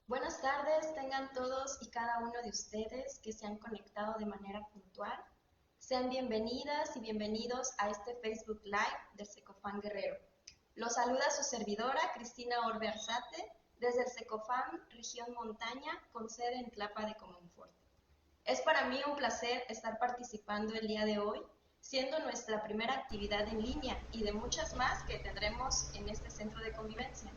Buenas tardes, tengan todos y cada uno de ustedes que se han conectado de manera puntual. Sean bienvenidas y bienvenidos a este Facebook Live del Secofam Guerrero. Los saluda su servidora, Cristina Orbe Arzate, desde el Secofam Región Montaña, con sede en Tlapa de Comonfort. Es para mí un placer estar participando el día de hoy, siendo nuestra primera actividad en línea y de muchas más que tendremos en este centro de convivencia.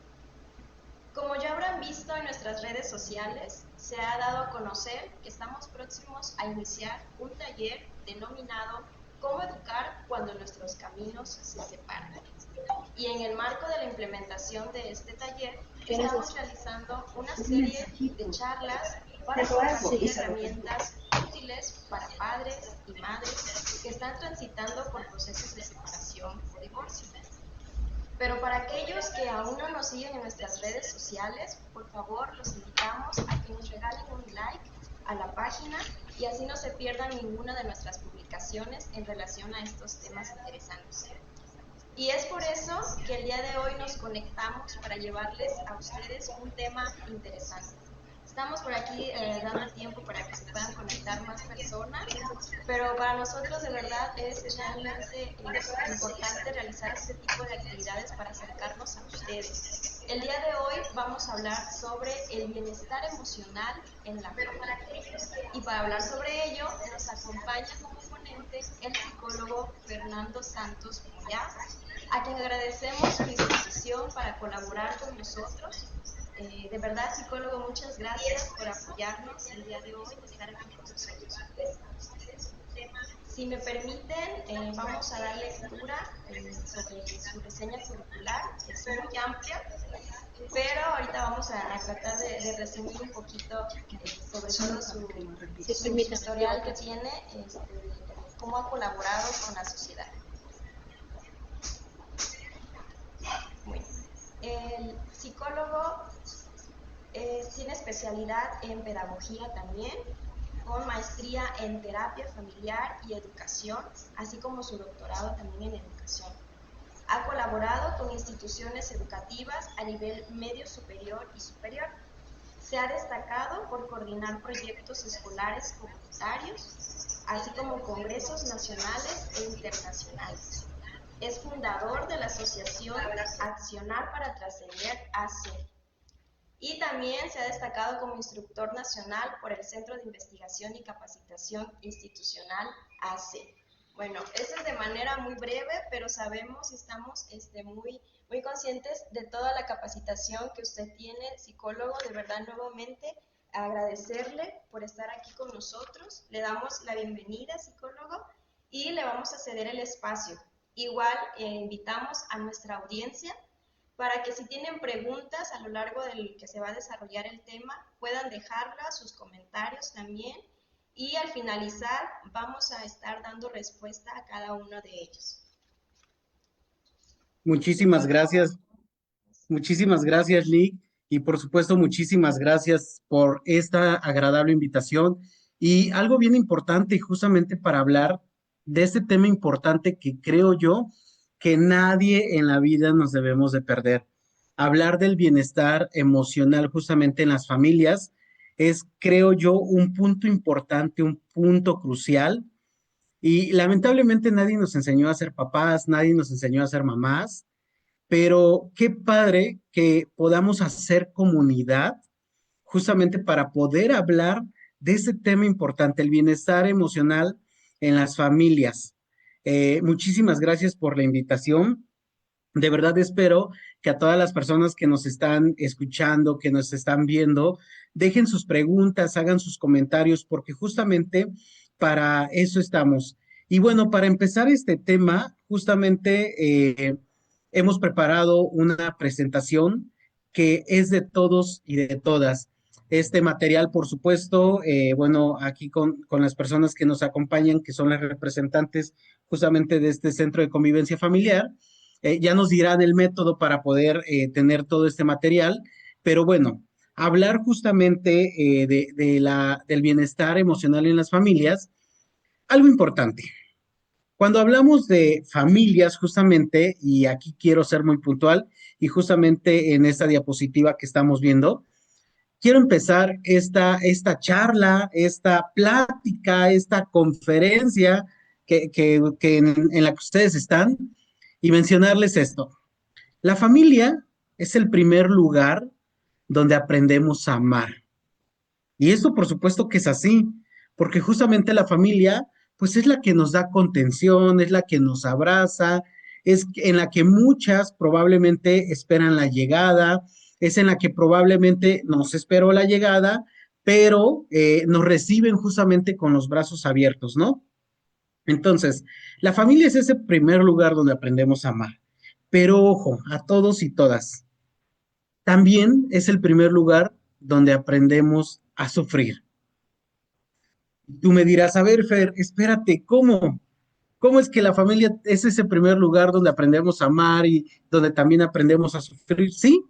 Como ya habrán visto en nuestras redes sociales, se ha dado a conocer que estamos próximos a iniciar un taller denominado Cómo educar cuando nuestros caminos se separan. Y en el marco de la implementación de este taller, estamos realizando una serie de charlas para compartir herramientas útiles para padres y madres que están transitando por procesos de separación o divorcio. Pero para aquellos que aún no nos siguen en nuestras redes sociales, por favor los invitamos a que nos regalen un like a la página y así no se pierdan ninguna de nuestras publicaciones en relación a estos temas interesantes. Y es por eso que el día de hoy nos conectamos para llevarles a ustedes un tema interesante. Estamos por aquí dando tiempo para que se puedan conectar más personas, pero para nosotros de verdad es realmente importante realizar este tipo de actividades para acercarnos a ustedes. El día de hoy vamos a hablar sobre el bienestar emocional en la familia. Y para hablar sobre ello nos acompaña como ponente el psicólogo Fernando Santos Moya, a quien agradecemos su disposición para colaborar con nosotros. De verdad, psicólogo, muchas gracias por apoyarnos el día de hoy, estar aquí con nosotros. Si me permiten, vamos a dar lectura sobre su reseña curricular, que es muy amplia, pero ahorita vamos a tratar de resumir un poquito sobre todo su historial que tiene, cómo ha colaborado con la sociedad. Bueno, el psicólogo tiene especialidad en pedagogía también, con maestría en terapia familiar y educación, así como su doctorado también en educación. Ha colaborado con instituciones educativas a nivel medio superior y superior. Se ha destacado por coordinar proyectos escolares comunitarios, así como congresos nacionales e internacionales. Es fundador de la asociación Accionar para Trascender AC. Y también se ha destacado como instructor nacional por el Centro de Investigación y Capacitación Institucional AC. Bueno, eso es de manera muy breve, pero sabemos y estamos muy conscientes de toda la capacitación que usted tiene, psicólogo. De verdad, nuevamente, agradecerle por estar aquí con nosotros. Le damos la bienvenida, psicólogo, y le vamos a ceder el espacio. Igual, invitamos a nuestra audiencia para que si tienen preguntas a lo largo del que se va a desarrollar el tema, puedan dejarlas, sus comentarios también, y al finalizar vamos a estar dando respuesta a cada uno de ellos. Muchísimas gracias, Lee, y por supuesto, muchísimas gracias por esta agradable invitación. Y algo bien importante, justamente para hablar de este tema importante que creo yo que nadie en la vida nos debemos de perder. Hablar del bienestar emocional justamente en las familias es, creo yo, un punto importante, un punto crucial. Y lamentablemente nadie nos enseñó a ser papás, nadie nos enseñó a ser mamás, pero qué padre que podamos hacer comunidad justamente para poder hablar de ese tema importante, el bienestar emocional en las familias. Muchísimas gracias por la invitación. De verdad espero que a todas las personas que nos están escuchando, que nos están viendo, dejen sus preguntas, hagan sus comentarios, porque justamente para eso estamos. Y bueno, para empezar este tema, justamente hemos preparado una presentación que es de todos y de todas. Este material, por supuesto, bueno, aquí con las personas que nos acompañan, que son las representantes justamente de este centro de convivencia familiar, ya nos dirán el método para poder tener todo este material, pero bueno, hablar justamente del bienestar emocional en las familias, algo importante. Cuando hablamos de familias, justamente, y aquí quiero ser muy puntual, y justamente en esta diapositiva que estamos viendo, quiero empezar esta charla, esta plática, esta conferencia en la que ustedes están y mencionarles esto. La familia es el primer lugar donde aprendemos a amar. Y esto por supuesto que es así, porque justamente la familia, pues es la que nos da contención, es la que nos abraza, es en la que muchas probablemente esperan la llegada, es en la que probablemente no se esperó la llegada, pero nos reciben justamente con los brazos abiertos, ¿no? Entonces, la familia es ese primer lugar donde aprendemos a amar. Pero ojo, a todos y todas, también es el primer lugar donde aprendemos a sufrir. Tú me dirás, a ver, Fer, espérate, ¿cómo? ¿Cómo es que la familia es ese primer lugar donde aprendemos a amar y donde también aprendemos a sufrir? Sí,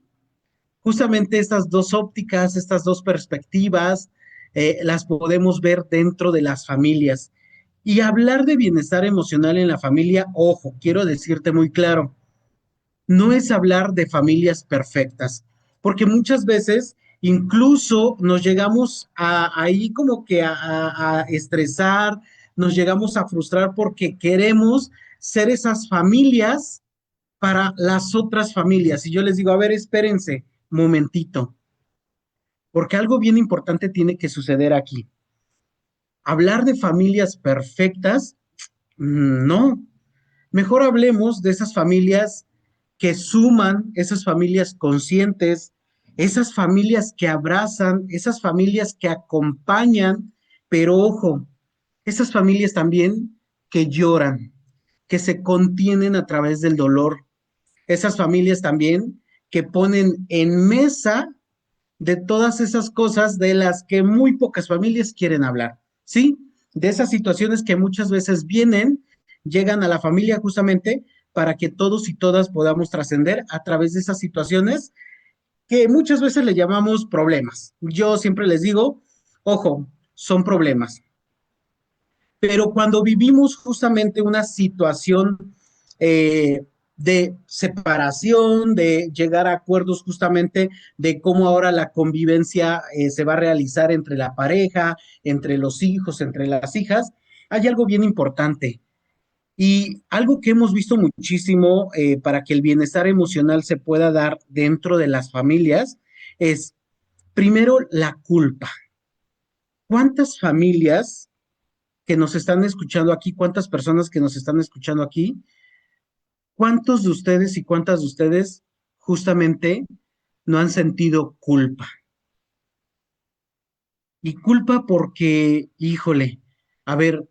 justamente estas dos ópticas, estas dos perspectivas, las podemos ver dentro de las familias. Y hablar de bienestar emocional en la familia, ojo, quiero decirte muy claro, no es hablar de familias perfectas, porque muchas veces incluso nos llegamos ahí como que a estresar, nos llegamos a frustrar porque queremos ser esas familias para las otras familias. Y yo les digo, a ver, espérense, momentito, porque algo bien importante tiene que suceder aquí. Hablar de familias perfectas, no. Mejor hablemos de esas familias que suman, esas familias conscientes, esas familias que abrazan, esas familias que acompañan, pero ojo, esas familias también que lloran, que se contienen a través del dolor, esas familias también que ponen en mesa de todas esas cosas de las que muy pocas familias quieren hablar, ¿sí? De esas situaciones que muchas veces vienen, llegan a la familia justamente para que todos y todas podamos trascender a través de esas situaciones que muchas veces le llamamos problemas. Yo siempre les digo, ojo, son problemas, pero cuando vivimos justamente una situación de separación, de llegar a acuerdos justamente de cómo ahora la convivencia se va a realizar entre la pareja, entre los hijos, entre las hijas, hay algo bien importante. Y algo que hemos visto muchísimo para que el bienestar emocional se pueda dar dentro de las familias es, primero, la culpa. ¿Cuántas familias que nos están escuchando aquí, cuántas personas que nos están escuchando aquí, cuántos de ustedes y cuántas de ustedes justamente no han sentido culpa? Y culpa porque, híjole, a ver,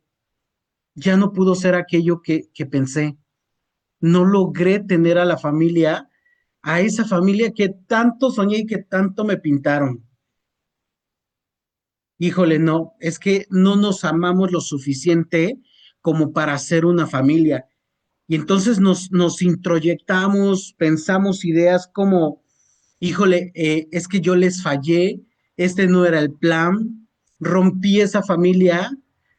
ya no pudo ser aquello que pensé. No logré tener a la familia, a esa familia que tanto soñé y que tanto me pintaron. Híjole, no, es que no nos amamos lo suficiente como para ser una familia. Y entonces nos introyectamos, pensamos ideas como, híjole, es que yo les fallé, este no era el plan, rompí esa familia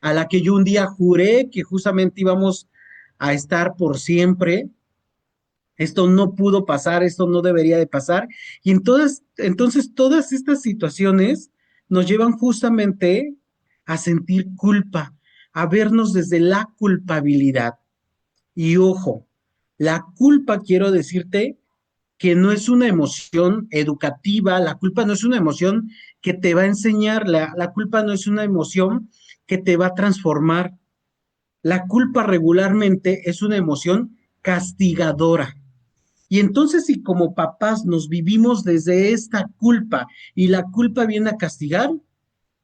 a la que yo un día juré que justamente íbamos a estar por siempre. Esto no pudo pasar, esto no debería de pasar. Y entonces todas estas situaciones nos llevan justamente a sentir culpa, a vernos desde la culpabilidad. Y ojo, la culpa, quiero decirte que no es una emoción educativa, la culpa no es una emoción que te va a enseñar, la culpa no es una emoción que te va a transformar. La culpa regularmente es una emoción castigadora. Y entonces si como papás nos vivimos desde esta culpa y la culpa viene a castigar,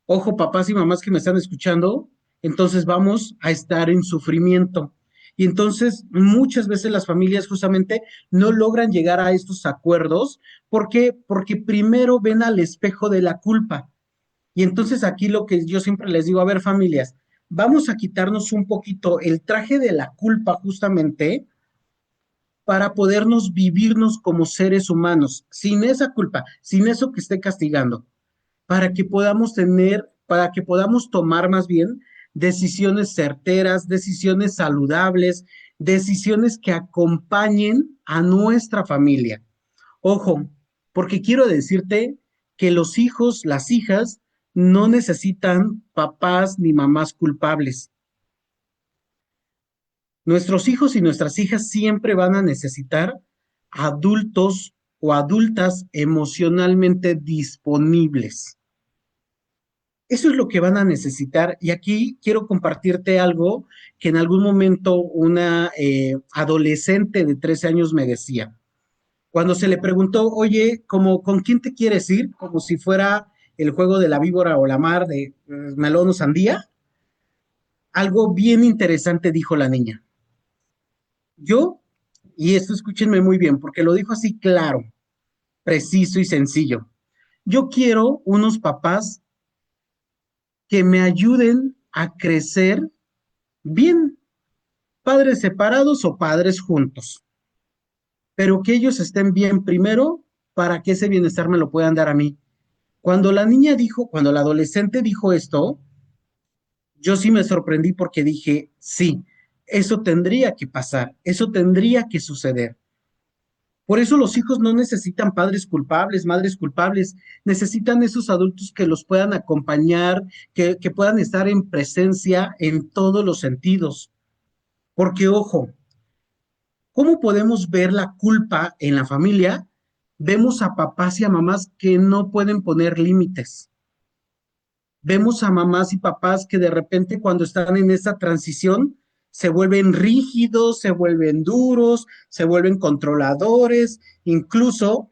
ojo papás y mamás que me están escuchando, entonces vamos a estar en sufrimiento. Y entonces muchas veces las familias justamente no logran llegar a estos acuerdos. ¿Por qué? Porque primero ven al espejo de la culpa. Y entonces aquí lo que yo siempre les digo, a ver familias, vamos a quitarnos un poquito el traje de la culpa justamente para podernos vivirnos como seres humanos, sin esa culpa, sin eso que esté castigando, para que podamos tener, para que podamos tomar más bien decisiones certeras, decisiones saludables, decisiones que acompañen a nuestra familia. Ojo, porque quiero decirte que los hijos, las hijas, no necesitan papás ni mamás culpables. Nuestros hijos y nuestras hijas siempre van a necesitar adultos o adultas emocionalmente disponibles. Eso es lo que van a necesitar. Y aquí quiero compartirte algo que en algún momento una adolescente de 13 años me decía. Cuando se le preguntó, oye, ¿con quién te quieres ir? Como si fuera el juego de la víbora o la mar de melón o sandía. Algo bien interesante dijo la niña. Yo, y esto escúchenme muy bien, porque lo dijo así claro, preciso y sencillo. Yo quiero unos papás que me ayuden a crecer bien, padres separados o padres juntos, pero que ellos estén bien primero para que ese bienestar me lo puedan dar a mí. Cuando la niña dijo, cuando la adolescente dijo esto, yo sí me sorprendí porque dije, sí, eso tendría que pasar, eso tendría que suceder. Por eso los hijos no necesitan padres culpables, madres culpables, necesitan esos adultos que los puedan acompañar, que puedan estar en presencia en todos los sentidos. Porque, ojo, ¿cómo podemos ver la culpa en la familia? Vemos a papás y a mamás que no pueden poner límites. Vemos a mamás y papás que de repente cuando están en esa transición se vuelven rígidos, se vuelven duros, se vuelven controladores, incluso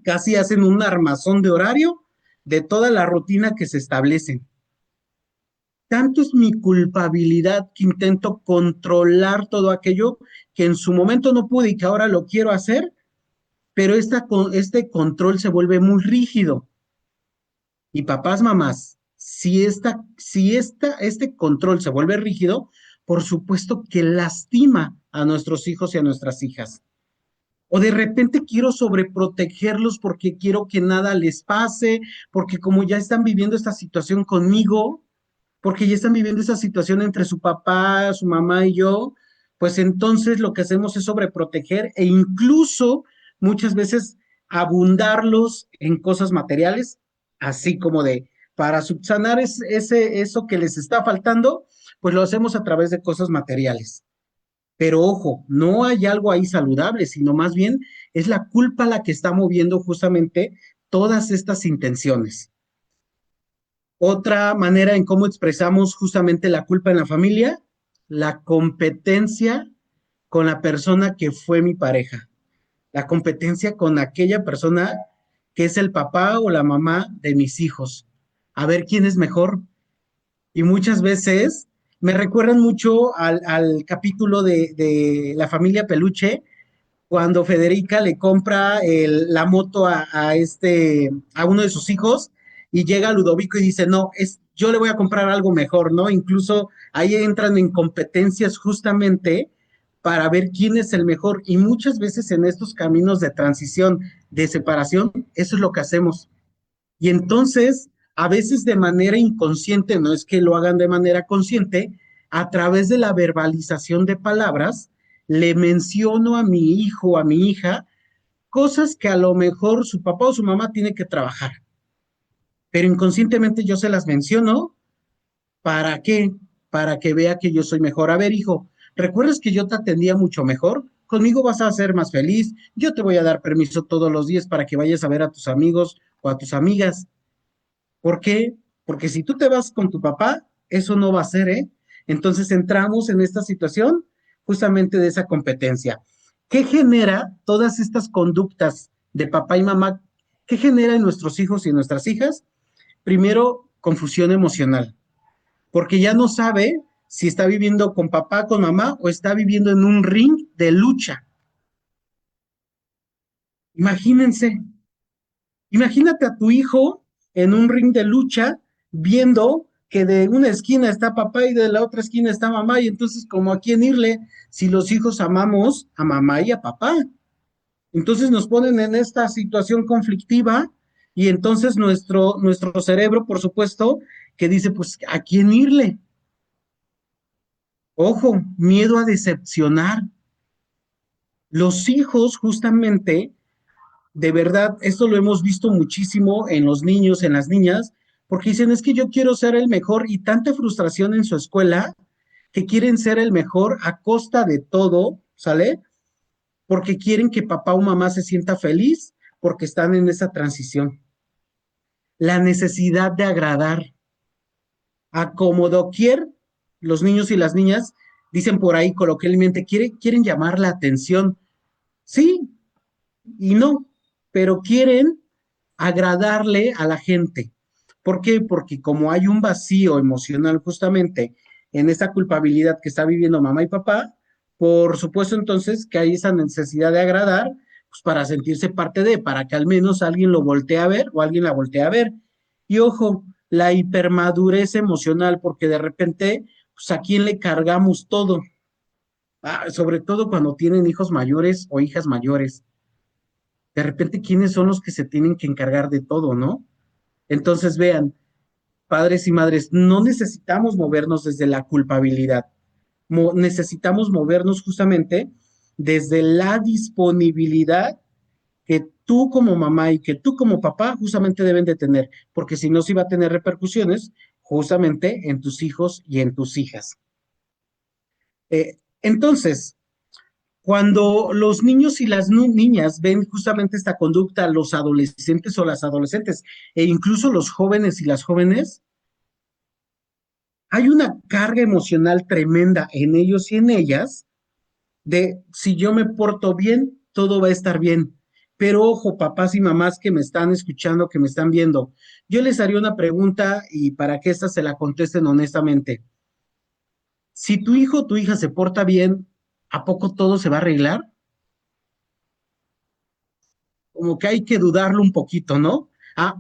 casi hacen un armazón de horario de toda la rutina que se establece. Tanto es mi culpabilidad que intento controlar todo aquello que en su momento no pude y que ahora lo quiero hacer, pero este control se vuelve muy rígido. Y papás, mamás, este control se vuelve rígido, por supuesto que lastima a nuestros hijos y a nuestras hijas. O de repente quiero sobreprotegerlos porque quiero que nada les pase, porque como ya están viviendo esta situación conmigo, porque ya están viviendo esa situación entre su papá, su mamá y yo, pues entonces lo que hacemos es sobreproteger e incluso muchas veces abundarlos en cosas materiales, así como de para subsanar eso que les está faltando, pues lo hacemos a través de cosas materiales. Pero ojo, no hay algo ahí saludable, sino más bien es la culpa la que está moviendo justamente todas estas intenciones. Otra manera en cómo expresamos justamente la culpa en la familia, la competencia con la persona que fue mi pareja, la competencia con aquella persona que es el papá o la mamá de mis hijos. A ver quién es mejor. Y muchas veces me recuerdan mucho al capítulo de la familia Peluche, cuando Federica le compra la moto a uno de sus hijos y llega Ludovico y dice, no, yo le voy a comprar algo mejor, ¿no? Incluso ahí entran en competencias justamente para ver quién es el mejor. Y muchas veces en estos caminos de transición, de separación, eso es lo que hacemos. Y entonces, a veces de manera inconsciente, no es que lo hagan de manera consciente, a través de la verbalización de palabras, le menciono a mi hijo, a mi hija, cosas que a lo mejor su papá o su mamá tiene que trabajar, pero inconscientemente yo se las menciono. ¿Para qué? Para que vea que yo soy mejor. A ver, hijo, ¿recuerdas que yo te atendía mucho mejor? Conmigo vas a ser más feliz. Yo te voy a dar permiso todos los días para que vayas a ver a tus amigos o a tus amigas. ¿Por qué? Porque si tú te vas con tu papá, eso no va a ser, ¿eh? Entonces entramos en esta situación justamente de esa competencia. ¿Qué genera todas estas conductas de papá y mamá? ¿Qué genera en nuestros hijos y en nuestras hijas? Primero, confusión emocional, porque ya no sabe si está viviendo con papá, con mamá o está viviendo en un ring de lucha. Imagínense, imagínate a tu hijo en un ring de lucha viendo que de una esquina está papá y de la otra esquina está mamá, y entonces, ¿como a quién irle si los hijos amamos a mamá y a papá? Entonces nos ponen en esta situación conflictiva y entonces nuestro cerebro, por supuesto, que dice, pues, ¿a quién irle? Ojo, miedo a decepcionar. Los hijos justamente de verdad, esto lo hemos visto muchísimo en los niños, en las niñas, porque dicen, es que yo quiero ser el mejor y tanta frustración en su escuela que quieren ser el mejor a costa de todo, ¿sale? Porque quieren que papá o mamá se sienta feliz porque están en esa transición. La necesidad de agradar a como doquier, los niños y las niñas dicen por ahí coloquialmente, quieren llamar la atención. Sí y no, pero quieren agradarle a la gente. ¿Por qué? Porque como hay un vacío emocional justamente en esa culpabilidad que está viviendo mamá y papá, por supuesto entonces que hay esa necesidad de agradar, pues para sentirse parte de, para que al menos alguien lo voltee a ver o alguien la voltee a ver. Y ojo, la hipermadurez emocional, porque de repente, pues a quién le cargamos todo. Sobre todo cuando tienen hijos mayores o hijas mayores. De repente, ¿quiénes son los que se tienen que encargar de todo, no? Entonces, vean, padres y madres, no necesitamos movernos desde la culpabilidad, necesitamos movernos justamente desde la disponibilidad que tú como mamá y que tú como papá justamente deben de tener, porque si no, sí va a tener repercusiones justamente en tus hijos y en tus hijas. Entonces, cuando los niños y las niñas ven justamente esta conducta, los adolescentes o las adolescentes, e incluso los jóvenes y las jóvenes, hay una carga emocional tremenda en ellos y en ellas de si yo me porto bien, todo va a estar bien. Pero ojo, papás y mamás que me están escuchando, que me están viendo, yo les haría una pregunta y para que esta se la contesten honestamente. Si tu hijo o tu hija se porta bien, ¿a poco todo se va a arreglar? Como que hay que dudarlo un poquito, ¿no?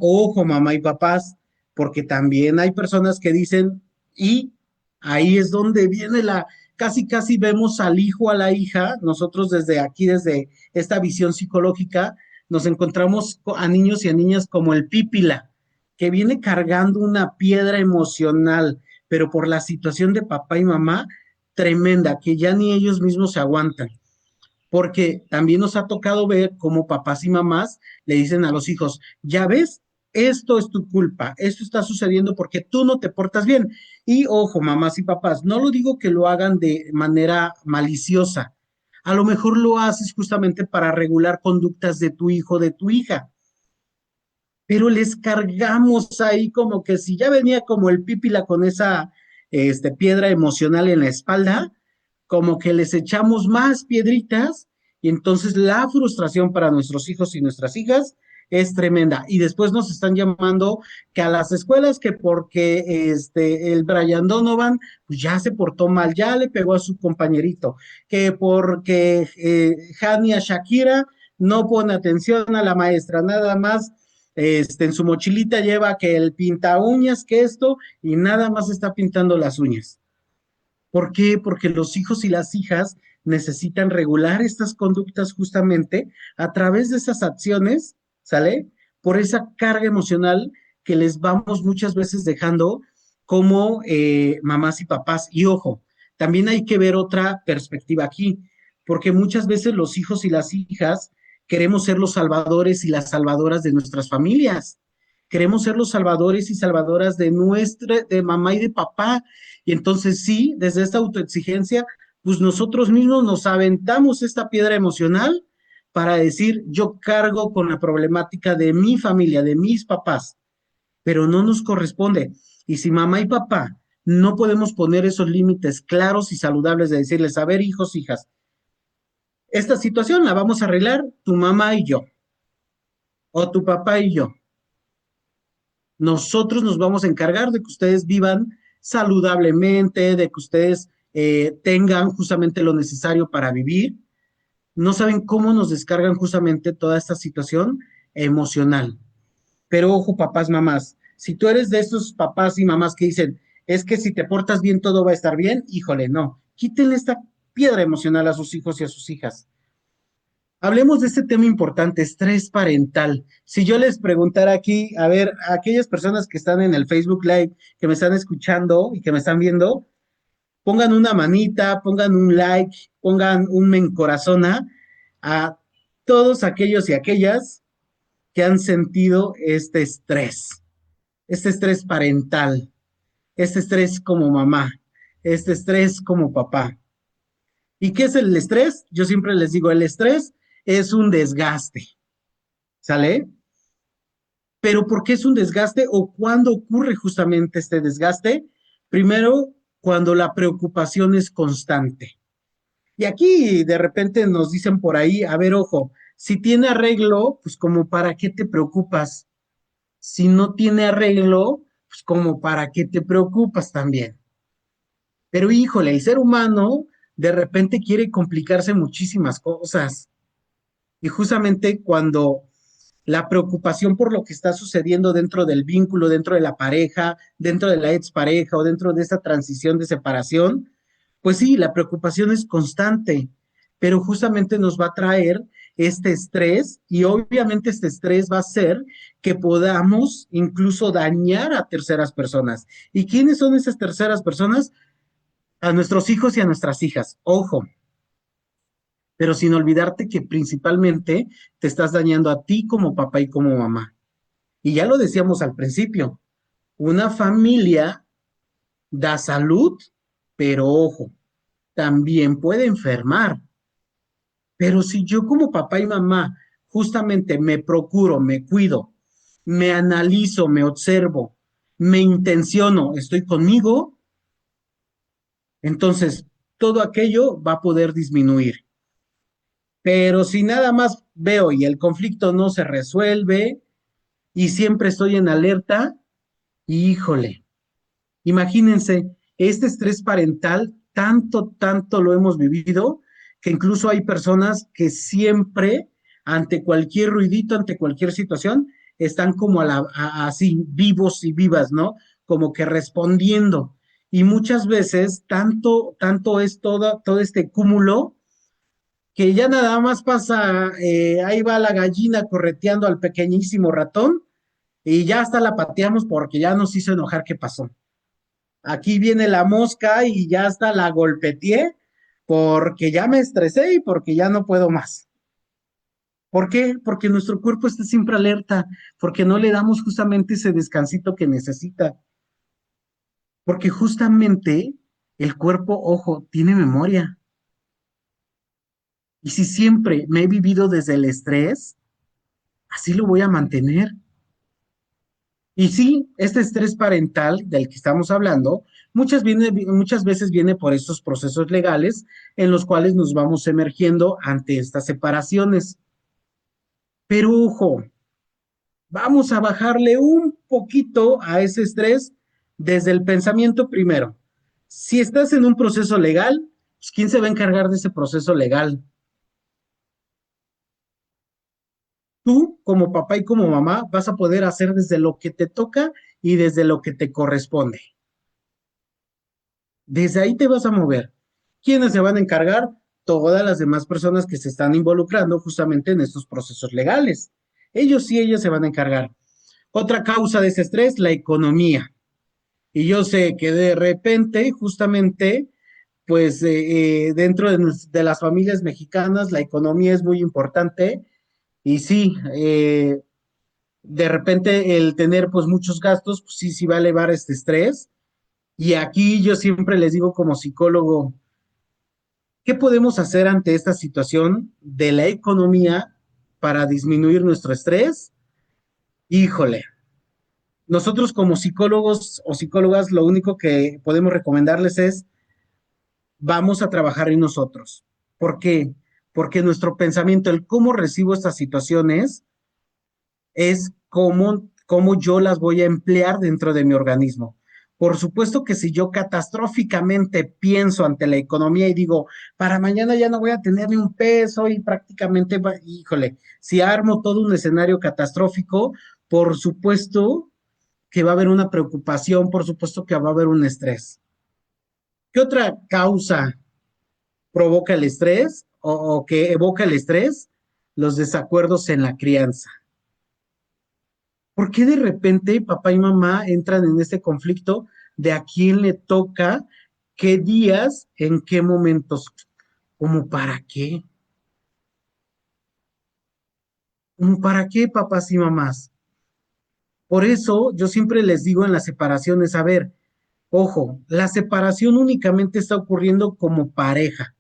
Ojo, mamá y papás, porque también hay personas que dicen, y ahí es donde viene casi casi vemos al hijo, a la hija, nosotros desde aquí, desde esta visión psicológica, nos encontramos a niños y a niñas como el pípila, que viene cargando una piedra emocional, pero por la situación de papá y mamá, tremenda, que ya ni ellos mismos se aguantan porque también nos ha tocado ver cómo papás y mamás le dicen a los hijos, ya ves, esto es tu culpa, esto está sucediendo porque tú no te portas bien. Y ojo, mamás y papás, no lo digo que lo hagan de manera maliciosa, a lo mejor lo haces justamente para regular conductas de tu hijo, de tu hija, pero les cargamos ahí como que si ya venía como el pípila con esa piedra emocional en la espalda, como que les echamos más piedritas y entonces la frustración para nuestros hijos y nuestras hijas es tremenda. Y después nos están llamando que a las escuelas que porque el Brian Donovan pues ya se portó mal, ya le pegó a su compañerito, que porque Hania Shakira no pone atención a la maestra, nada más en su mochilita lleva que el pinta uñas, que esto, y nada más está pintando las uñas. ¿Por qué? Porque los hijos y las hijas necesitan regular estas conductas justamente a través de esas acciones, ¿sale? Por esa carga emocional que les vamos muchas veces dejando como mamás y papás. Y ojo, también hay que ver otra perspectiva aquí, porque muchas veces los hijos y las hijas queremos ser los salvadores y las salvadoras de nuestras familias. Queremos ser los salvadores y salvadoras de mamá y de papá, y entonces sí, desde esta autoexigencia, pues nosotros mismos nos aventamos esta piedra emocional para decir, yo cargo con la problemática de mi familia, de mis papás, pero no nos corresponde. Y si mamá y papá no podemos poner esos límites claros y saludables de decirles, a ver, hijos, hijas, esta situación la vamos a arreglar tu mamá y yo, o tu papá y yo. Nosotros nos vamos a encargar de que ustedes vivan saludablemente, de que ustedes tengan justamente lo necesario para vivir. No saben cómo nos descargan justamente toda esta situación emocional. Pero ojo, papás, mamás, si tú eres de esos papás y mamás que dicen, es que si te portas bien todo va a estar bien, híjole, no, quítenle esta piedra emocional a sus hijos y a sus hijas. Hablemos de este tema importante, estrés parental. Si yo les preguntara aquí, a ver, a aquellas personas que están en el Facebook Live, que me están escuchando y que me están viendo, pongan una manita, pongan un like, pongan un me encorazona a todos aquellos y aquellas que han sentido este estrés parental, este estrés como mamá, este estrés como papá. ¿Y qué es el estrés? Yo siempre les digo, el estrés es un desgaste, ¿sale? Pero ¿por qué es un desgaste o cuándo ocurre justamente este desgaste? Primero, cuando la preocupación es constante. Y aquí de repente nos dicen por ahí, a ver, ojo, si tiene arreglo, pues como para qué te preocupas. Si no tiene arreglo, pues como para qué te preocupas también. Pero híjole, el ser humano de repente quiere complicarse muchísimas cosas. Y justamente cuando la preocupación por lo que está sucediendo dentro del vínculo, dentro de la pareja, dentro de la expareja o dentro de esta transición de separación, pues sí, la preocupación es constante, pero justamente nos va a traer este estrés y obviamente este estrés va a hacer que podamos incluso dañar a terceras personas. ¿Y quiénes son esas terceras personas? A nuestros hijos y a nuestras hijas. Ojo, pero sin olvidarte que principalmente te estás dañando a ti como papá y como mamá. Y ya lo decíamos al principio, una familia da salud, pero ojo, también puede enfermar. Pero si yo como papá y mamá justamente me procuro, me cuido, me analizo, me observo, me intenciono, estoy conmigo, entonces todo aquello va a poder disminuir. Pero si nada más veo y el conflicto no se resuelve y siempre estoy en alerta, híjole, imagínense, este estrés parental, tanto lo hemos vivido, que incluso hay personas que siempre, ante cualquier ruidito, ante cualquier situación, están como así, vivos y vivas, ¿no? Como que respondiendo. Y muchas veces, tanto es todo este cúmulo, que ya nada más pasa, ahí va la gallina correteando al pequeñísimo ratón, y ya hasta la pateamos porque ya nos hizo enojar qué pasó. Aquí viene la mosca y ya hasta la golpeteé porque ya me estresé y porque ya no puedo más. ¿Por qué? Porque nuestro cuerpo está siempre alerta, porque no le damos justamente ese descansito que necesita, porque justamente el cuerpo, ojo, tiene memoria. Y si siempre me he vivido desde el estrés, así lo voy a mantener. Y sí, este estrés parental del que estamos hablando, muchas veces viene por estos procesos legales en los cuales nos vamos emergiendo ante estas separaciones. Pero ojo, vamos a bajarle un poquito a ese estrés desde el pensamiento primero. Si estás en un proceso legal, pues ¿quién se va a encargar de ese proceso legal? Tú, como papá y como mamá, vas a poder hacer desde lo que te toca y desde lo que te corresponde. Desde ahí te vas a mover. ¿Quiénes se van a encargar? Todas las demás personas que se están involucrando justamente en estos procesos legales. Ellos y ellas se van a encargar. Otra causa de ese estrés, la economía. Y yo sé que de repente, justamente, pues dentro de las familias mexicanas, la economía es muy importante. Y sí, de repente el tener pues muchos gastos, pues sí, sí va a elevar este estrés. Y aquí yo siempre les digo como psicólogo, ¿qué podemos hacer ante esta situación de la economía para disminuir nuestro estrés? Híjole, nosotros como psicólogos o psicólogas lo único que podemos recomendarles es vamos a trabajar en nosotros. ¿Por qué? Porque nuestro pensamiento, el cómo recibo estas situaciones, es cómo yo las voy a emplear dentro de mi organismo. Por supuesto que si yo catastróficamente pienso ante la economía y digo, para mañana ya no voy a tener ni un peso y prácticamente, híjole, si armo todo un escenario catastrófico, por supuesto que va a haber una preocupación, por supuesto que va a haber un estrés. ¿Qué otra causa provoca el estrés o que evoca el estrés? Los desacuerdos en la crianza. ¿Por qué de repente papá y mamá entran en este conflicto de a quién le toca, qué días, en qué momentos? ¿Cómo para qué? ¿Para qué, papás y mamás? Por eso yo siempre les digo en las separaciones, a ver, ojo, la separación únicamente está ocurriendo como pareja,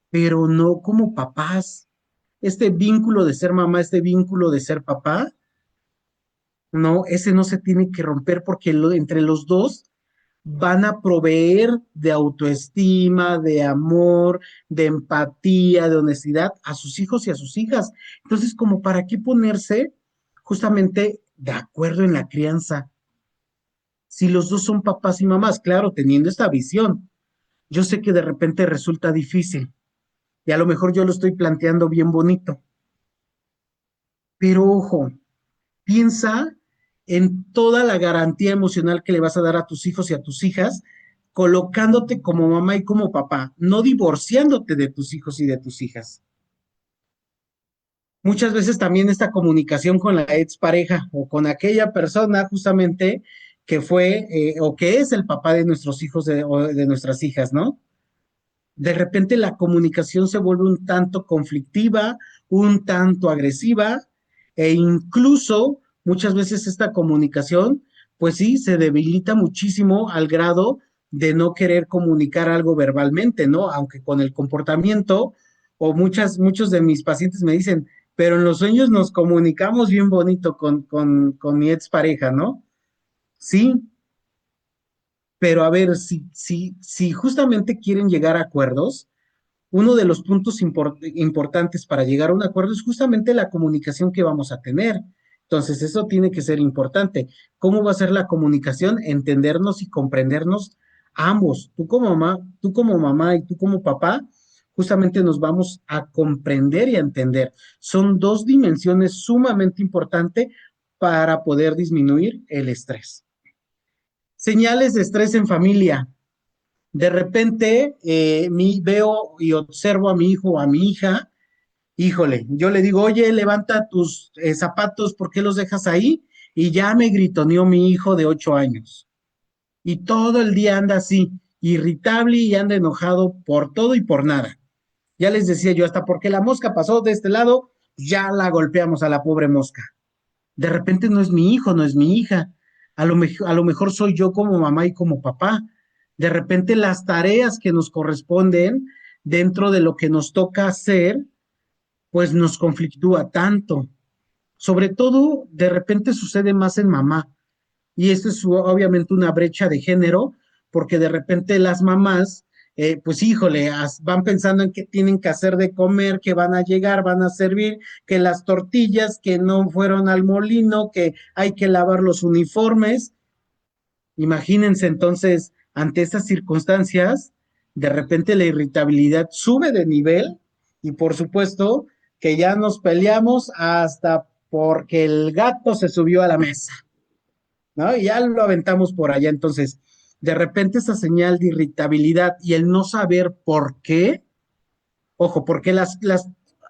pero no como papás. Este vínculo de ser mamá, este vínculo de ser papá, no, ese no se tiene que romper porque entre los dos van a proveer de autoestima, de amor, de empatía, de honestidad a sus hijos y a sus hijas. Entonces, como para qué ponerse justamente de acuerdo en la crianza, si los dos son papás y mamás, claro, teniendo esta visión. Yo sé que de repente resulta difícil y a lo mejor yo lo estoy planteando bien bonito, pero ojo, piensa en toda la garantía emocional que le vas a dar a tus hijos y a tus hijas, colocándote como mamá y como papá, no divorciándote de tus hijos y de tus hijas. Muchas veces también esta comunicación con la expareja o con aquella persona justamente que fue o que es el papá de nuestros hijos o de nuestras hijas, ¿no? De repente la comunicación se vuelve un tanto conflictiva, un tanto agresiva e incluso muchas veces esta comunicación, pues sí, se debilita muchísimo al grado de no querer comunicar algo verbalmente, ¿no? Aunque con el comportamiento o muchos de mis pacientes me dicen, pero en los sueños nos comunicamos bien bonito con mi expareja, ¿no? Sí, pero a ver, si justamente quieren llegar a acuerdos, uno de los puntos importantes para llegar a un acuerdo es justamente la comunicación que vamos a tener. Entonces, eso tiene que ser importante. ¿Cómo va a ser la comunicación? Entendernos y comprendernos ambos. tú como mamá y tú como papá, justamente nos vamos a comprender y a entender. Son dos dimensiones sumamente importantes para poder disminuir el estrés. Señales de estrés en familia. De repente veo y observo a mi hijo o a mi hija, híjole, yo le digo, oye, levanta tus zapatos, ¿por qué los dejas ahí? Y ya me gritoneó mi hijo de 8 años. Y todo el día anda así, irritable y anda enojado por todo y por nada. Ya les decía yo, hasta porque la mosca pasó de este lado, ya la golpeamos a la pobre mosca. De repente no es mi hijo, no es mi hija. A lo mejor soy yo como mamá y como papá. De repente las tareas que nos corresponden dentro de lo que nos toca hacer, pues nos conflictúa tanto. Sobre todo, de repente sucede más en mamá. Y esto es obviamente una brecha de género, porque de repente las mamás, pues híjole, van pensando en qué tienen que hacer de comer, que van a llegar, van a servir, que las tortillas, que no fueron al molino, que hay que lavar los uniformes. Imagínense entonces, ante estas circunstancias, de repente la irritabilidad sube de nivel y por supuesto que ya nos peleamos hasta porque el gato se subió a la mesa. ¿No? Y ya lo aventamos por allá. Entonces, de repente esa señal de irritabilidad y el no saber por qué, ojo, porque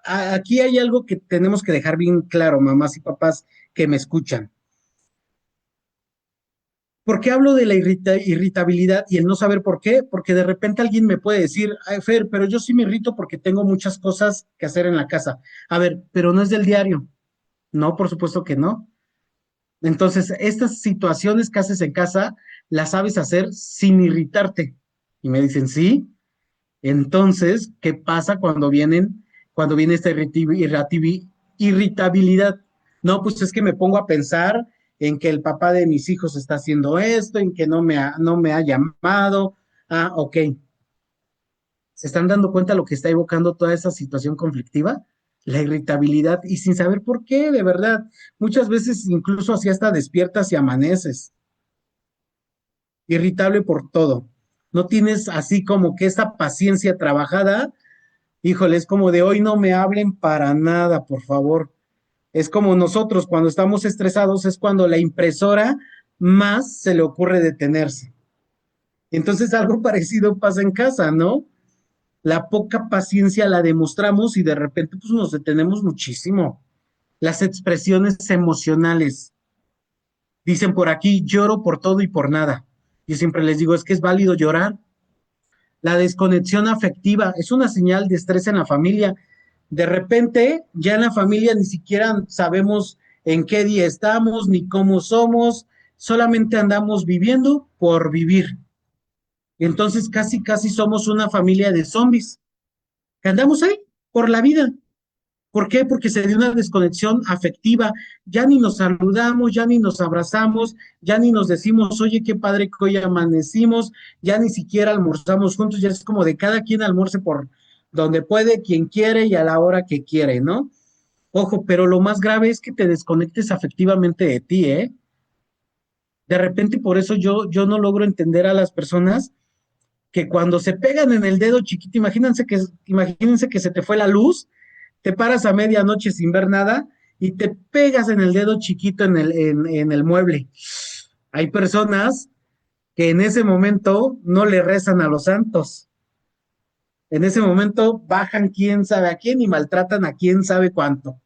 aquí hay algo que tenemos que dejar bien claro, mamás y papás que me escuchan. ¿Por qué hablo de la irritabilidad y el no saber por qué? Porque de repente alguien me puede decir, ay, Fer, pero yo sí me irrito porque tengo muchas cosas que hacer en la casa. A ver, pero no es del diario. No, por supuesto que no. Entonces, estas situaciones que haces en casa, las sabes hacer sin irritarte. Y me dicen, sí. Entonces, ¿qué pasa cuando viene esta irritabilidad? No, pues es que me pongo a pensar en que el papá de mis hijos está haciendo esto, en que no me ha llamado. Ah, ok. ¿Se están dando cuenta lo que está evocando toda esa situación conflictiva? La irritabilidad y sin saber por qué, de verdad. Muchas veces incluso así hasta despiertas y amaneces, irritable por todo. No tienes así como que esa paciencia trabajada. Híjole, es como de hoy no me hablen para nada, por favor. Es como nosotros cuando estamos estresados, es cuando la impresora más se le ocurre detenerse. Entonces algo parecido pasa en casa, ¿no? La poca paciencia la demostramos y de repente pues nos detenemos muchísimo. Las expresiones emocionales. Dicen por aquí, lloro por todo y por nada. Yo siempre les digo, es que es válido llorar. La desconexión afectiva es una señal de estrés en la familia. De repente, ya en la familia ni siquiera sabemos en qué día estamos, ni cómo somos, solamente andamos viviendo por vivir. Entonces casi, casi somos una familia de zombies, que andamos ahí por la vida. ¿Por qué? Porque se dio una desconexión afectiva, ya ni nos saludamos, ya ni nos abrazamos, ya ni nos decimos, oye, qué padre que hoy amanecimos, ya ni siquiera almorzamos juntos, ya es como de cada quien almuerce por donde puede, quien quiere y a la hora que quiere, ¿no? Ojo, pero lo más grave es que te desconectes afectivamente de ti, ¿eh? De repente por eso yo no logro entender a las personas que cuando se pegan en el dedo chiquito, imagínense que se te fue la luz, te paras a medianoche sin ver nada y te pegas en el dedo chiquito en el mueble. Hay personas que en ese momento no le rezan a los santos. En ese momento bajan quién sabe a quién y maltratan a quién sabe cuánto.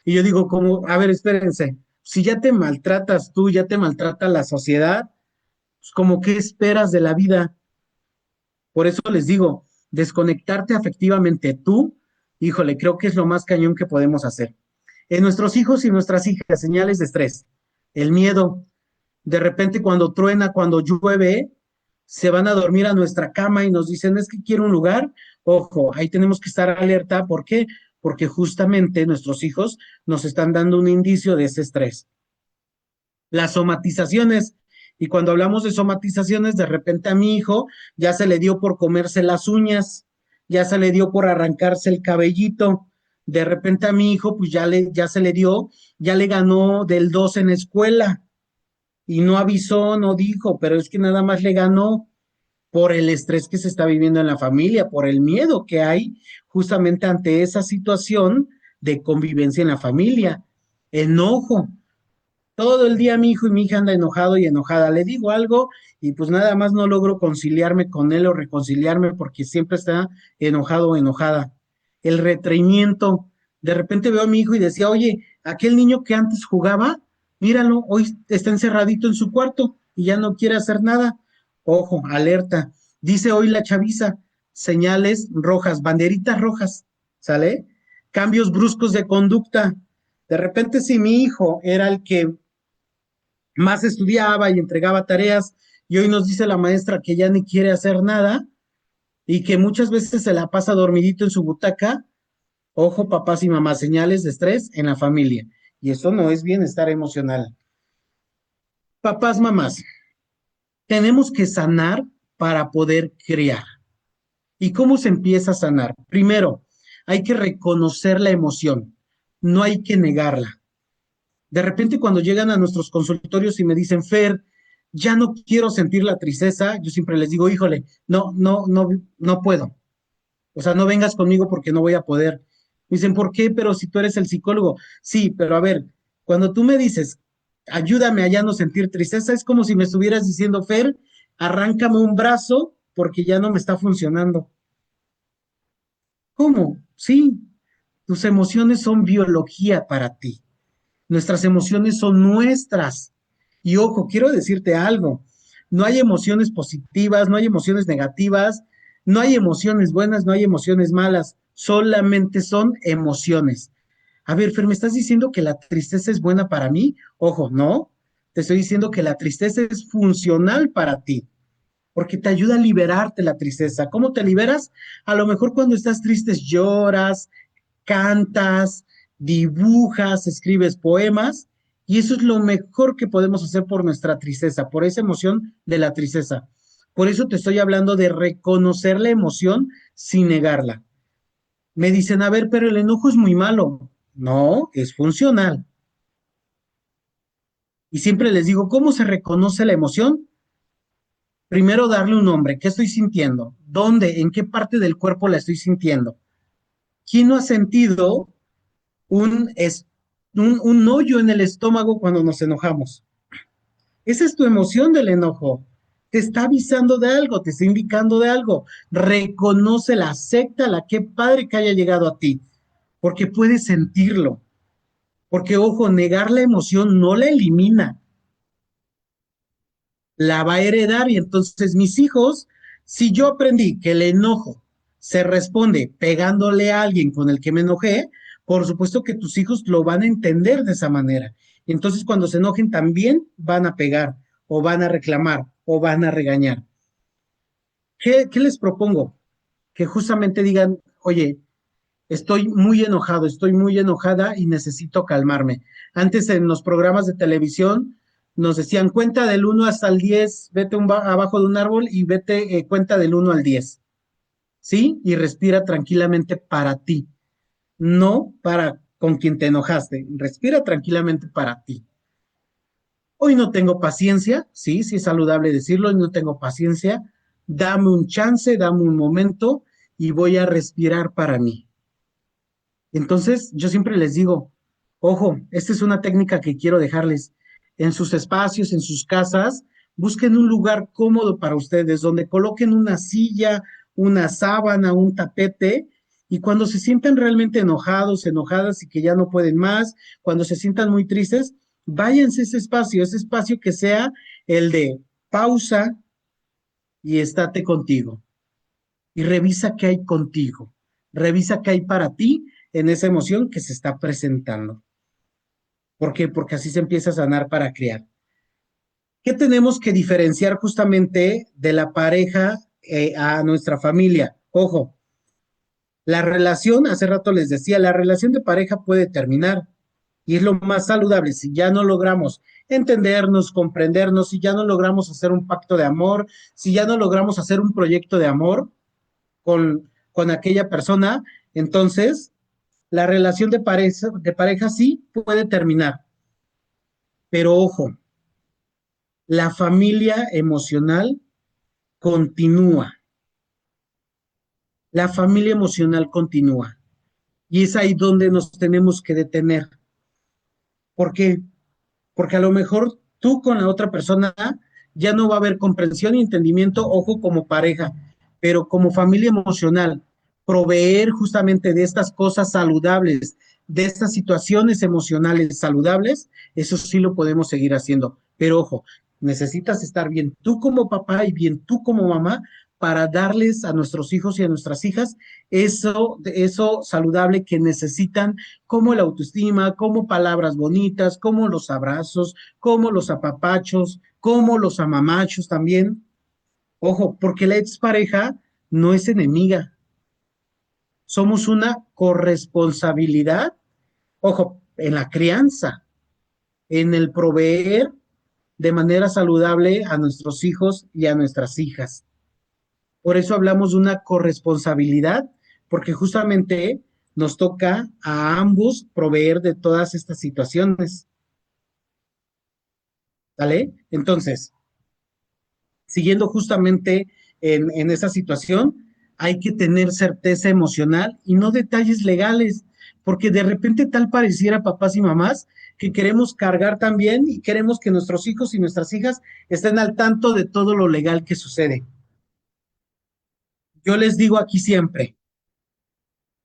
Y yo digo, como, a ver, espérense, si ya te maltratas tú, ya te maltrata la sociedad, pues como qué esperas de la vida. Por eso les digo, desconectarte afectivamente tú, híjole, creo que es lo más cañón que podemos hacer. En nuestros hijos y nuestras hijas, señales de estrés, el miedo, de repente cuando truena, cuando llueve, se van a dormir a nuestra cama y nos dicen, es que quiero un lugar. Ojo, ahí tenemos que estar alerta. ¿Por qué? Porque justamente nuestros hijos nos están dando un indicio de ese estrés. Las somatizaciones. Y cuando hablamos de somatizaciones, de repente a mi hijo ya se le dio por comerse las uñas, ya se le dio por arrancarse el cabellito. De repente a mi hijo, pues ya se le dio, ya le ganó del 2 en escuela y no avisó, no dijo, pero es que nada más le ganó por el estrés que se está viviendo en la familia, por el miedo que hay justamente ante esa situación de convivencia en la familia. Enojo, todo el día mi hijo y mi hija anda enojado y enojada. Le digo algo y pues nada más no logro conciliarme con él o reconciliarme porque siempre está enojado o enojada. El retraimiento. De repente veo a mi hijo y decía, oye, aquel niño que antes jugaba, míralo, hoy está encerradito en su cuarto y ya no quiere hacer nada. Ojo, alerta. Dice hoy la chaviza, señales rojas, banderitas rojas, ¿sale? Cambios bruscos de conducta. De repente, si mi hijo era el que más estudiaba y entregaba tareas, y hoy nos dice la maestra que ya ni quiere hacer nada y que muchas veces se la pasa dormidito en su butaca. Ojo, papás y mamás, señales de estrés en la familia. Y eso no es bienestar emocional. Papás, mamás, tenemos que sanar para poder criar. ¿Y cómo se empieza a sanar? Primero, hay que reconocer la emoción, no hay que negarla. De repente cuando llegan a nuestros consultorios y me dicen, Fer, ya no quiero sentir la tristeza, yo siempre les digo, híjole, no puedo. O sea, no vengas conmigo porque no voy a poder. Me dicen, ¿por qué? Pero si tú eres el psicólogo. Sí, pero a ver, cuando tú me dices, ayúdame a ya no sentir tristeza, es como si me estuvieras diciendo, Fer, arráncame un brazo porque ya no me está funcionando. ¿Cómo? Sí, tus emociones son biología para ti. Nuestras emociones son nuestras. Y ojo, quiero decirte algo. No hay emociones positivas, no hay emociones negativas, no hay emociones buenas, no hay emociones malas. Solamente son emociones. A ver, Fer, ¿me estás diciendo que la tristeza es buena para mí? Ojo, no. Te estoy diciendo que la tristeza es funcional para ti, porque te ayuda a liberarte la tristeza. ¿Cómo te liberas? A lo mejor cuando estás triste lloras, cantas, dibujas, escribes poemas, y eso es lo mejor que podemos hacer por nuestra tristeza, por esa emoción de la tristeza. Por eso te estoy hablando de reconocer la emoción sin negarla. Me dicen, a ver, pero el enojo es muy malo. No, es funcional. Y siempre les digo, ¿cómo se reconoce la emoción? Primero darle un nombre. ¿Qué estoy sintiendo? ¿Dónde? ¿En qué parte del cuerpo la estoy sintiendo? ¿Quién no ha sentido un, es, un hoyo en el estómago cuando nos enojamos? Esa es tu emoción del enojo. Te está avisando de algo, te está indicando de algo. Reconoce la secta, la que padre que haya llegado a ti, porque puedes sentirlo. Porque, ojo, negar la emoción no la elimina, la va a heredar. Y entonces mis hijos, si yo aprendí que el enojo se responde pegándole a alguien con el que me enojé, por supuesto que tus hijos lo van a entender de esa manera. Entonces, cuando se enojen, también van a pegar, o van a reclamar, o van a regañar. ¿Qué les propongo? Que justamente digan, oye, estoy muy enojado, estoy muy enojada y necesito calmarme. Antes en los programas de televisión nos decían cuenta del 1 hasta el 10, vete abajo de un árbol y vete cuenta del 1 al 10, ¿sí? Y respira tranquilamente para ti, no para con quien te enojaste, respira tranquilamente para ti. Hoy no tengo paciencia, sí, sí es saludable decirlo, hoy no tengo paciencia, dame un chance, dame un momento y voy a respirar para mí. Entonces, yo siempre les digo, ojo, esta es una técnica que quiero dejarles en sus espacios, en sus casas, busquen un lugar cómodo para ustedes, donde coloquen una silla, una sábana, un tapete, y cuando se sientan realmente enojados, enojadas y que ya no pueden más, cuando se sientan muy tristes, váyanse a ese espacio que sea el de pausa y estate contigo y revisa qué hay contigo, revisa qué hay para ti en esa emoción que se está presentando. ¿Por qué? Porque así se empieza a sanar para crear. ¿Qué tenemos que diferenciar justamente de la pareja a nuestra familia? Ojo, la relación, hace rato les decía, la relación de pareja puede terminar y es lo más saludable si ya no logramos entendernos, comprendernos, si ya no logramos hacer un pacto de amor, si ya no logramos hacer un proyecto de amor, con aquella persona, entonces la relación de pareja sí puede terminar, pero ojo, la familia emocional continúa, la familia emocional continúa, y es ahí donde nos tenemos que detener. ¿Por qué? Porque a lo mejor tú con la otra persona ya no va a haber comprensión y entendimiento, ojo, como pareja, pero como familia emocional, proveer justamente de estas cosas saludables, de estas situaciones emocionales saludables, eso sí lo podemos seguir haciendo. Pero ojo, necesitas estar bien tú como papá y bien tú como mamá para darles a nuestros hijos y a nuestras hijas eso saludable que necesitan, como la autoestima, como palabras bonitas, como los abrazos, como los apapachos, como los amamachos también. Ojo, porque la expareja no es enemiga, somos una corresponsabilidad, ojo, en la crianza, en el proveer de manera saludable a nuestros hijos y a nuestras hijas. Por eso hablamos de una corresponsabilidad, porque justamente nos toca a ambos proveer de todas estas situaciones. ¿Vale? Entonces, siguiendo justamente en esa situación, hay que tener certeza emocional y no detalles legales, porque de repente tal pareciera papás y mamás que queremos cargar también y queremos que nuestros hijos y nuestras hijas estén al tanto de todo lo legal que sucede. Yo les digo aquí siempre,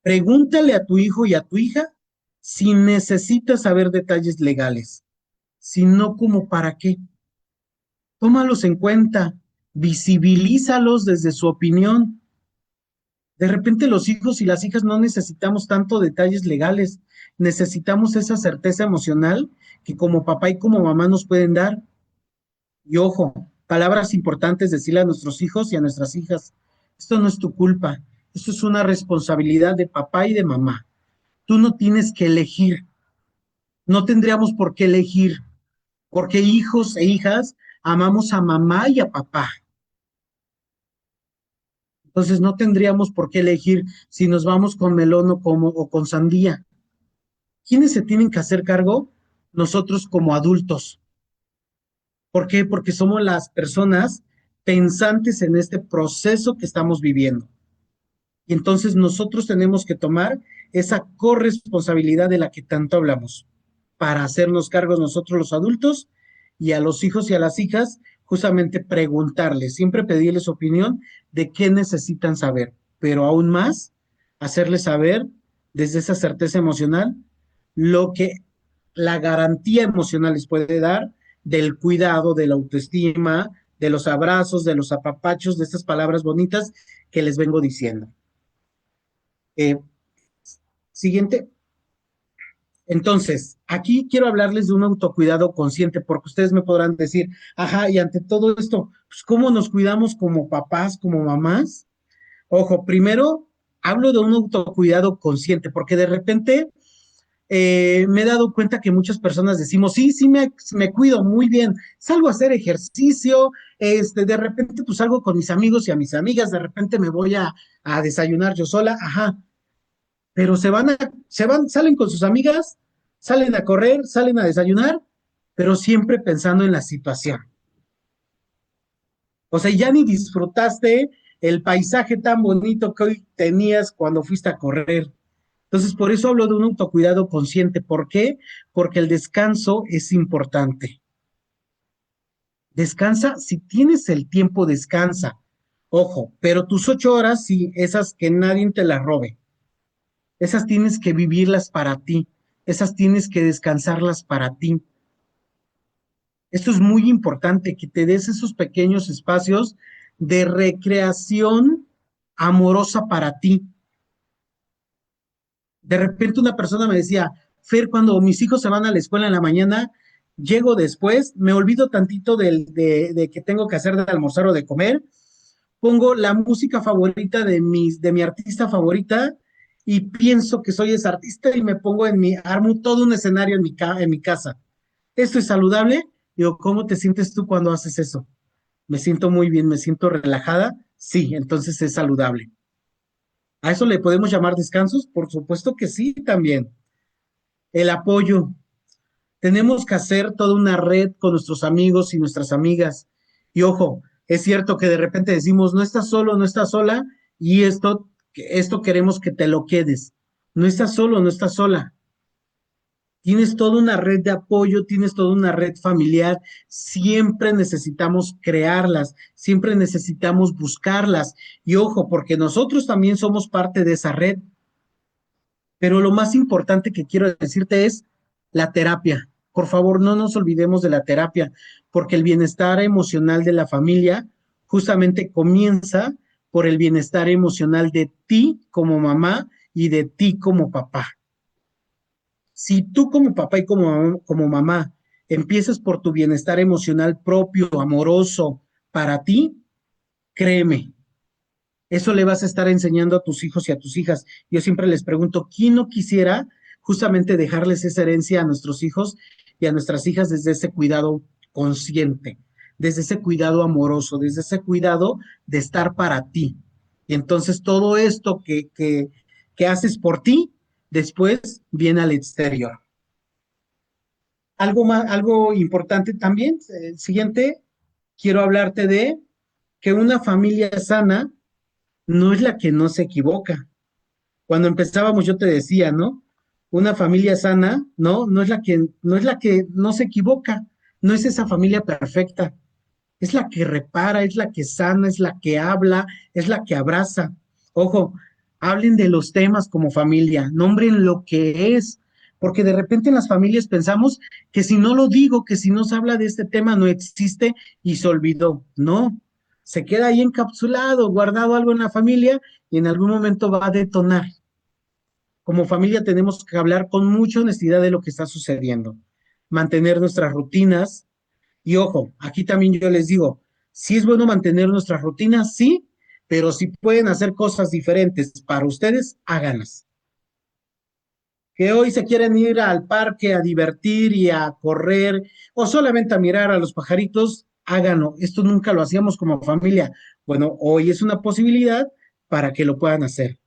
pregúntale a tu hijo y a tu hija si necesitas saber detalles legales, si no como para qué. Tómalos en cuenta, visibilízalos desde su opinión. De repente los hijos y las hijas no necesitamos tanto detalles legales, necesitamos esa certeza emocional que como papá y como mamá nos pueden dar. Y ojo, palabras importantes decirle a nuestros hijos y a nuestras hijas, esto no es tu culpa, esto es una responsabilidad de papá y de mamá. Tú no tienes que elegir, no tendríamos por qué elegir, porque hijos e hijas amamos a mamá y a papá. Entonces no tendríamos por qué elegir si nos vamos con melón o con sandía. ¿Quiénes se tienen que hacer cargo? Nosotros como adultos. ¿Por qué? Porque somos las personas pensantes en este proceso que estamos viviendo. Y entonces nosotros tenemos que tomar esa corresponsabilidad de la que tanto hablamos para hacernos cargos nosotros los adultos y a los hijos y a las hijas justamente preguntarles, siempre pedirles opinión de qué necesitan saber, pero aún más hacerles saber desde esa certeza emocional lo que la garantía emocional les puede dar del cuidado, de la autoestima, de los abrazos, de los apapachos, de estas palabras bonitas que les vengo diciendo. Eh, Siguiente. Entonces, aquí quiero hablarles de un autocuidado consciente, porque ustedes me podrán decir, ajá, y ante todo esto, pues, ¿cómo nos cuidamos como papás, como mamás? Ojo, primero hablo de un autocuidado consciente, porque de repente me he dado cuenta que muchas personas decimos, sí, me cuido muy bien, salgo a hacer ejercicio, de repente pues salgo con mis amigos y a mis amigas, de repente me voy a desayunar yo sola, ajá, pero salen con sus amigas, salen a correr, salen a desayunar, pero siempre pensando en la situación. O sea, ya ni disfrutaste el paisaje tan bonito que hoy tenías cuando fuiste a correr. Entonces, por eso hablo de un autocuidado consciente. ¿Por qué? Porque el descanso es importante. Descansa, si tienes el tiempo, descansa. Ojo, pero tus 8 horas, sí, esas que nadie te las robe. Esas tienes que vivirlas para ti. Esas tienes que descansarlas para ti. Esto es muy importante, que te des esos pequeños espacios de recreación amorosa para ti. De repente una persona me decía, Fer, cuando mis hijos se van a la escuela en la mañana, llego después, me olvido tantito de que tengo que hacer de almorzar o de comer, pongo la música favorita de mi artista favorita y pienso que soy ese artista y me pongo armo todo un escenario en mi casa. ¿Esto es saludable? Digo, ¿cómo te sientes tú cuando haces eso? Me siento muy bien, me siento relajada. Sí, entonces es saludable. ¿A eso le podemos llamar descansos? Por supuesto que sí, también. El apoyo. Tenemos que hacer toda una red con nuestros amigos y nuestras amigas. Y ojo, es cierto que de repente decimos, no estás solo, no estás sola, y esto queremos que te lo quedes. No estás solo, no estás sola. Tienes toda una red de apoyo, tienes toda una red familiar. Siempre necesitamos crearlas, siempre necesitamos buscarlas. Y ojo, porque nosotros también somos parte de esa red. Pero lo más importante que quiero decirte es la terapia. Por favor, no nos olvidemos de la terapia, porque el bienestar emocional de la familia justamente comienza por el bienestar emocional de ti como mamá y de ti como papá. Si tú como papá y como mamá empiezas por tu bienestar emocional propio, amoroso, para ti, créeme, eso le vas a estar enseñando a tus hijos y a tus hijas. Yo siempre les pregunto, ¿quién no quisiera justamente dejarles esa herencia a nuestros hijos y a nuestras hijas desde ese cuidado consciente, desde ese cuidado amoroso, desde ese cuidado de estar para ti? Y entonces todo esto que haces por ti, después viene al exterior. Algo más, algo importante también, siguiente, quiero hablarte de que una familia sana no es la que no se equivoca. Cuando empezábamos yo te decía, ¿no? Una familia sana, ¿no? No es la que no se equivoca, no es esa familia perfecta, es la que repara, es la que sana, es la que habla, es la que abraza. Ojo, hablen de los temas como familia, nombren lo que es, porque de repente en las familias pensamos que si no lo digo, que si no se habla de este tema no existe y se olvidó. No, se queda ahí encapsulado, guardado algo en la familia y en algún momento va a detonar. Como familia tenemos que hablar con mucha honestidad de lo que está sucediendo, mantener nuestras rutinas, y ojo, aquí también yo les digo, sí es bueno mantener nuestras rutinas, sí, pero si pueden hacer cosas diferentes para ustedes, háganlas. Que hoy se quieren ir al parque a divertir y a correr o solamente a mirar a los pajaritos, háganlo. Esto nunca lo hacíamos como familia. Bueno, hoy es una posibilidad para que lo puedan hacer.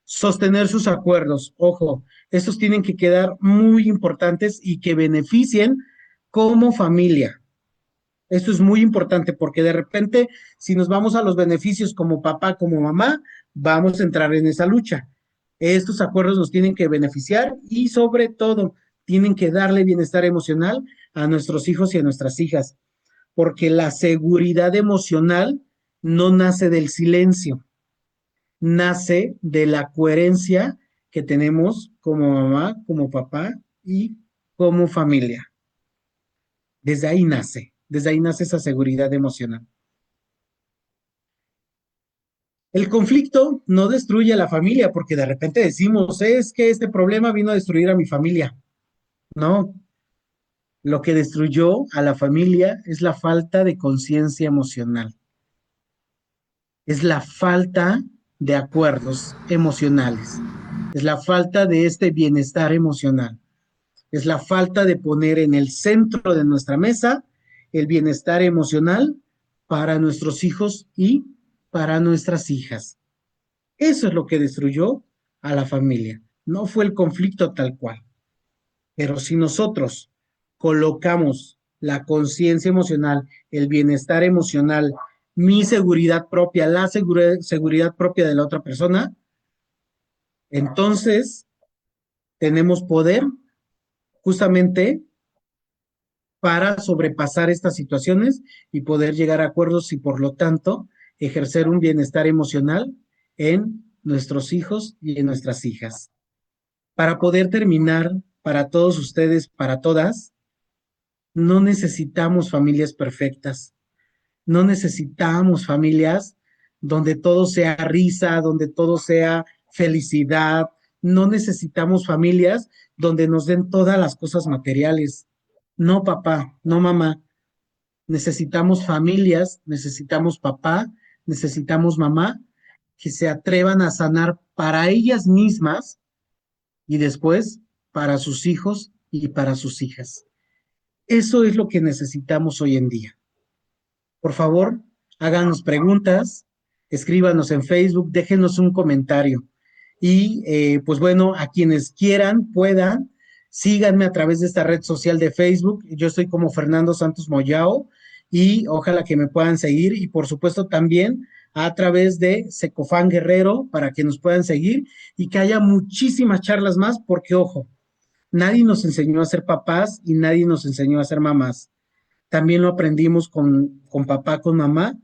Sostener sus acuerdos, ojo, estos tienen que quedar muy importantes y que beneficien como familia. Esto es muy importante porque de repente, si nos vamos a los beneficios como papá, como mamá, vamos a entrar en esa lucha. Estos acuerdos nos tienen que beneficiar y sobre todo tienen que darle bienestar emocional a nuestros hijos y a nuestras hijas, porque la seguridad emocional no nace del silencio, nace de la coherencia que tenemos como mamá, como papá y como familia. Desde ahí nace esa seguridad emocional. El conflicto no destruye a la familia porque de repente decimos, es que este problema vino a destruir a mi familia. No, lo que destruyó a la familia es la falta de conciencia emocional, es la falta de acuerdos emocionales, es la falta de este bienestar emocional, es la falta de poner en el centro de nuestra mesa el bienestar emocional para nuestros hijos y para nuestras hijas. Eso es lo que destruyó a la familia. No fue el conflicto tal cual. Pero si nosotros colocamos la conciencia emocional, el bienestar emocional, mi seguridad propia, la seguridad propia de la otra persona, entonces tenemos poder justamente para sobrepasar estas situaciones y poder llegar a acuerdos y por lo tanto ejercer un bienestar emocional en nuestros hijos y en nuestras hijas. Para poder terminar, para todos ustedes, para todas, no necesitamos familias perfectas, no necesitamos familias donde todo sea risa, donde todo sea felicidad, no necesitamos familias donde nos den todas las cosas materiales. No papá, no mamá, necesitamos familias, necesitamos papá, necesitamos mamá que se atrevan a sanar para ellas mismas y después para sus hijos y para sus hijas. Eso es lo que necesitamos hoy en día. Por favor, háganos preguntas, escríbanos en Facebook, déjenos un comentario. Y pues bueno, a quienes quieran, puedan, síganme a través de esta red social de Facebook. Yo estoy como Fernando Santos Moyao y ojalá que me puedan seguir. Y por supuesto también a través de Secofan Guerrero para que nos puedan seguir y que haya muchísimas charlas más, porque ojo, nadie nos enseñó a ser papás y nadie nos enseñó a ser mamás. También lo aprendimos con papá, con mamá,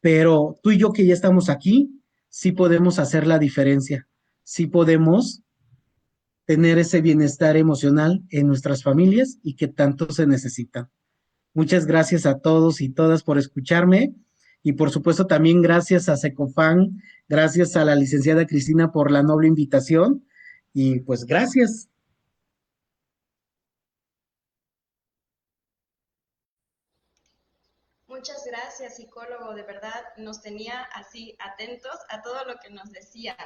pero tú y yo que ya estamos aquí, sí podemos hacer la diferencia, sí podemos tener ese bienestar emocional en nuestras familias y que tanto se necesita. Muchas gracias a todos y todas por escucharme y por supuesto también gracias a Secofan, gracias a la licenciada Cristina por la noble invitación y pues gracias. Muchas gracias, psicólogo. De verdad, nos tenía así atentos a todo lo que nos decía.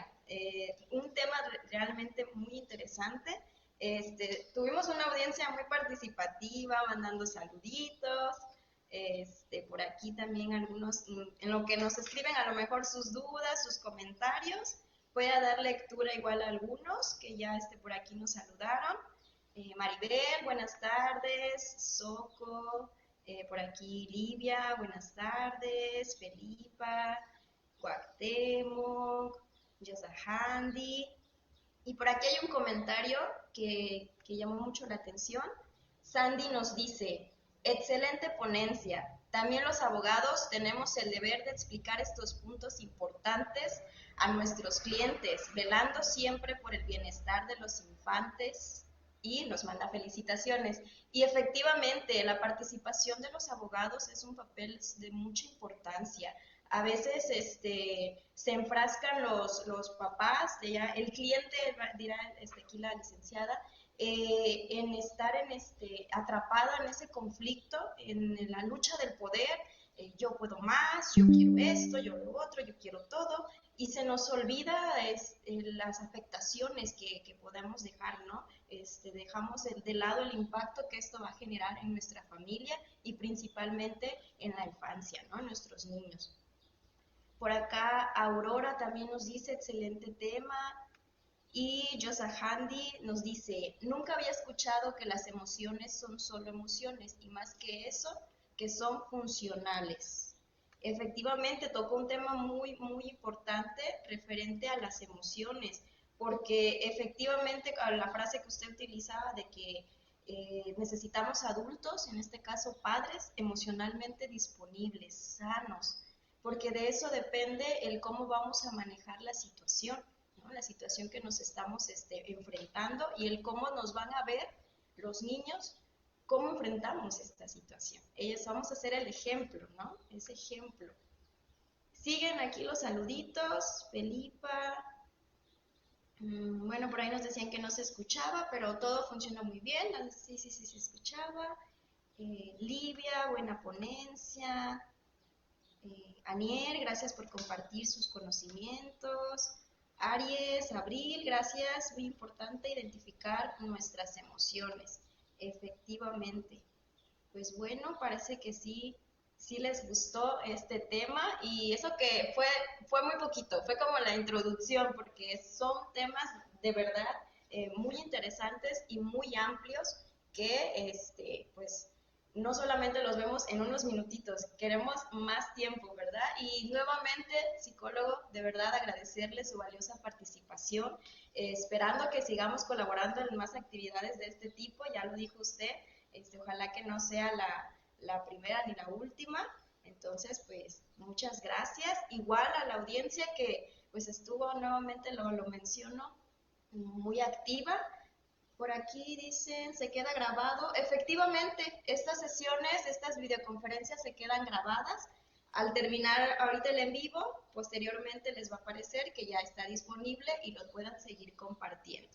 Un tema realmente muy interesante. Tuvimos una audiencia muy participativa, mandando saluditos. Por aquí también algunos, en lo que nos escriben a lo mejor sus dudas, sus comentarios. Voy a dar lectura igual a algunos que ya por aquí nos saludaron. Maribel, buenas tardes. Soco, por aquí Livia, buenas tardes. Felipa, Cuauhtémoc, Yosahandi. Y por aquí hay un comentario que llamó mucho la atención. Sandy nos dice, excelente ponencia. También los abogados tenemos el deber de explicar estos puntos importantes a nuestros clientes, velando siempre por el bienestar de los infantes y nos manda felicitaciones. Y efectivamente, la participación de los abogados es un papel de mucha importancia. A veces se enfrascan los papás, el cliente, dirá aquí la licenciada, en estar atrapada en ese conflicto, en la lucha del poder, yo puedo más, yo quiero esto, yo lo otro, yo quiero todo, y se nos olvida las afectaciones que podemos dejar, ¿no? Dejamos de lado el impacto que esto va a generar en nuestra familia y principalmente en la infancia, ¿no? En nuestros niños. Por acá Aurora también nos dice, excelente tema. Y Yosahandi nos dice, nunca había escuchado que las emociones son solo emociones y más que eso, que son funcionales. Efectivamente, tocó un tema muy, muy importante referente a las emociones, porque efectivamente la frase que usted utilizaba de que necesitamos adultos, en este caso padres, emocionalmente disponibles, sanos, porque de eso depende el cómo vamos a manejar la situación, ¿no? La situación que nos estamos enfrentando y el cómo nos van a ver los niños, cómo enfrentamos esta situación. Ellos vamos a ser el ejemplo, ¿no? Ese ejemplo. Siguen aquí los saluditos, Felipa. Bueno, por ahí nos decían que no se escuchaba, pero todo funcionó muy bien. Sí, sí, sí, se escuchaba. Livia, buena ponencia. Anier, gracias por compartir sus conocimientos. Aries, Abril, gracias. Muy importante identificar nuestras emociones. Efectivamente. Pues bueno, parece que sí, sí les gustó este tema y eso que fue muy poquito, fue como la introducción porque son temas de verdad muy interesantes y muy amplios que pues no solamente los vemos en unos minutitos, queremos más tiempo, ¿verdad? Y nuevamente, psicólogo, de verdad agradecerle su valiosa participación, esperando que sigamos colaborando en más actividades de este tipo, ya lo dijo usted, ojalá que no sea la primera ni la última. Entonces, pues muchas gracias. Igual a la audiencia que pues estuvo nuevamente, lo menciono, muy activa. Por aquí dicen, se queda grabado. Efectivamente, estas sesiones, estas videoconferencias se quedan grabadas. Al terminar ahorita el en vivo, posteriormente les va a aparecer que ya está disponible y lo puedan seguir compartiendo.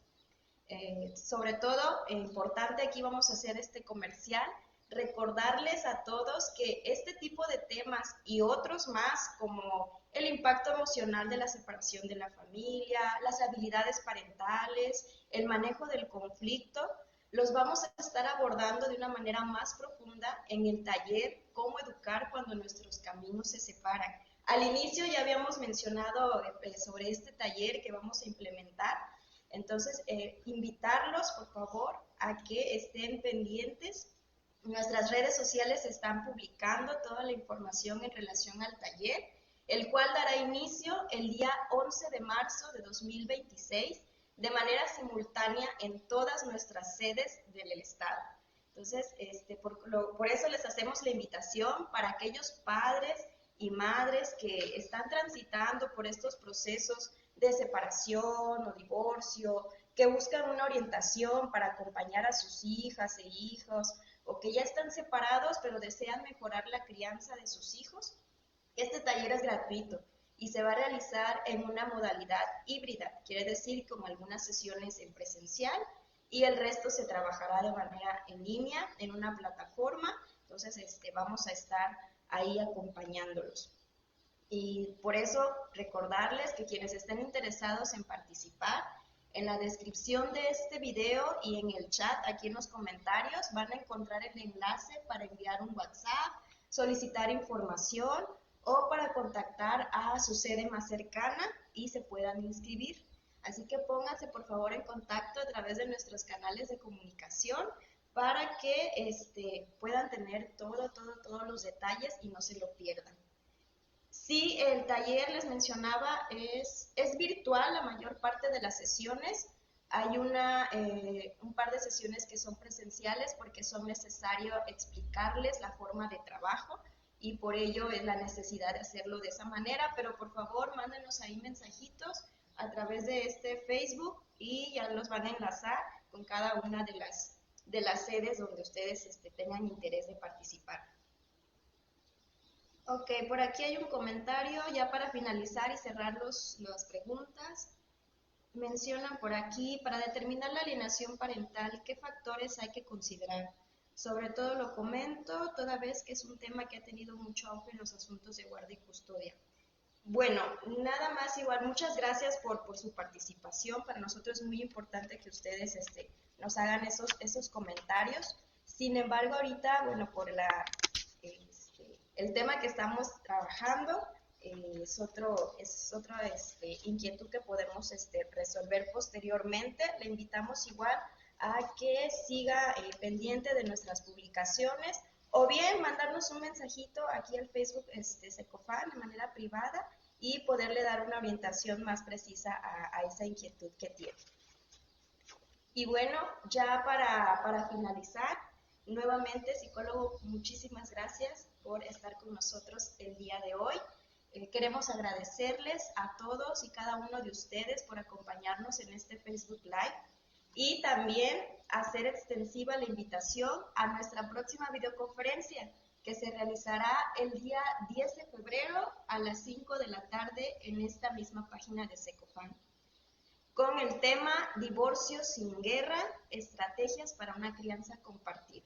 Sobre todo, importante, aquí vamos a hacer este comercial, recordarles a todos que este tipo de temas y otros más, como el impacto emocional de la separación de la familia, las habilidades parentales, el manejo del conflicto, los vamos a estar abordando de una manera más profunda en el taller Cómo educar cuando nuestros caminos se separan. Al inicio ya habíamos mencionado sobre este taller que vamos a implementar. Entonces, invitarlos, por favor, a que estén pendientes. Nuestras redes sociales están publicando toda la información en relación al taller, el cual dará inicio el día 11 de marzo de 2026, de manera simultánea en todas nuestras sedes del estado. Entonces, por eso les hacemos la invitación para aquellos padres y madres que están transitando por estos procesos de separación o divorcio, que buscan una orientación para acompañar a sus hijas e hijos, o que ya están separados pero desean mejorar la crianza de sus hijos. Este taller es gratuito y se va a realizar en una modalidad híbrida, quiere decir como algunas sesiones en presencial y el resto se trabajará de manera en línea en una plataforma. Entonces vamos a estar ahí acompañándolos. Y por eso recordarles que quienes estén interesados en participar, en la descripción de este video y en el chat, aquí en los comentarios, van a encontrar el enlace para enviar un WhatsApp, solicitar información o para contactar a su sede más cercana y se puedan inscribir. Así que pónganse por favor en contacto a través de nuestros canales de comunicación para que puedan tener todos los detalles y no se lo pierdan. Sí, el taller, les mencionaba, es virtual la mayor parte de las sesiones. Hay un par de sesiones que son presenciales porque son necesario explicarles la forma de trabajo y por ello es la necesidad de hacerlo de esa manera, pero por favor mándenos ahí mensajitos a través de este Facebook y ya los van a enlazar con cada una de las sedes donde ustedes tengan interés de participar. Ok, por aquí hay un comentario ya para finalizar y cerrar las preguntas. Mencionan por aquí, para determinar la alienación parental, ¿qué factores hay que considerar? Sobre todo lo comento, toda vez que es un tema que ha tenido mucho auge en los asuntos de guarda y custodia. Bueno, nada más igual, muchas gracias por su participación. Para nosotros es muy importante que ustedes nos hagan esos comentarios. Sin embargo, ahorita, bueno, por el tema que estamos trabajando es otra inquietud que podemos resolver posteriormente. Le invitamos igual a que siga pendiente de nuestras publicaciones o bien mandarnos un mensajito aquí al Facebook Secofan de manera privada y poderle dar una orientación más precisa a esa inquietud que tiene. Y bueno, ya para finalizar, nuevamente, psicólogo, muchísimas gracias por estar con nosotros el día de hoy. Queremos agradecerles a todos y cada uno de ustedes por acompañarnos en este Facebook Live y también hacer extensiva la invitación a nuestra próxima videoconferencia que se realizará el día 10 de febrero a las 5 de la tarde en esta misma página de Secofan, con el tema Divorcio sin guerra, estrategias para una crianza compartida.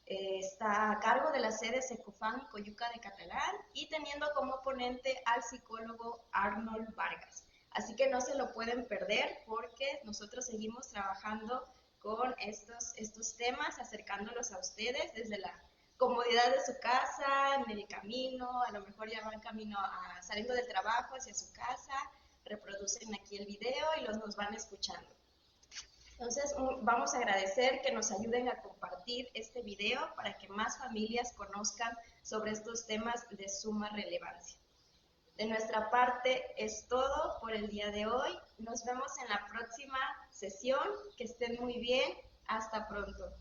Está a cargo de la sede Secofan Coyuca de Catalán y teniendo como ponente al psicólogo Arnold Vargas. Así que no se lo pueden perder porque nosotros seguimos trabajando con estos temas, acercándolos a ustedes desde la comodidad de su casa, en el camino, a lo mejor ya van camino saliendo del trabajo hacia su casa, reproducen aquí el video y nos van escuchando. Entonces, vamos a agradecer que nos ayuden a compartir este video para que más familias conozcan sobre estos temas de suma relevancia. De nuestra parte es todo por el día de hoy. Nos vemos en la próxima sesión. Que estén muy bien. Hasta pronto.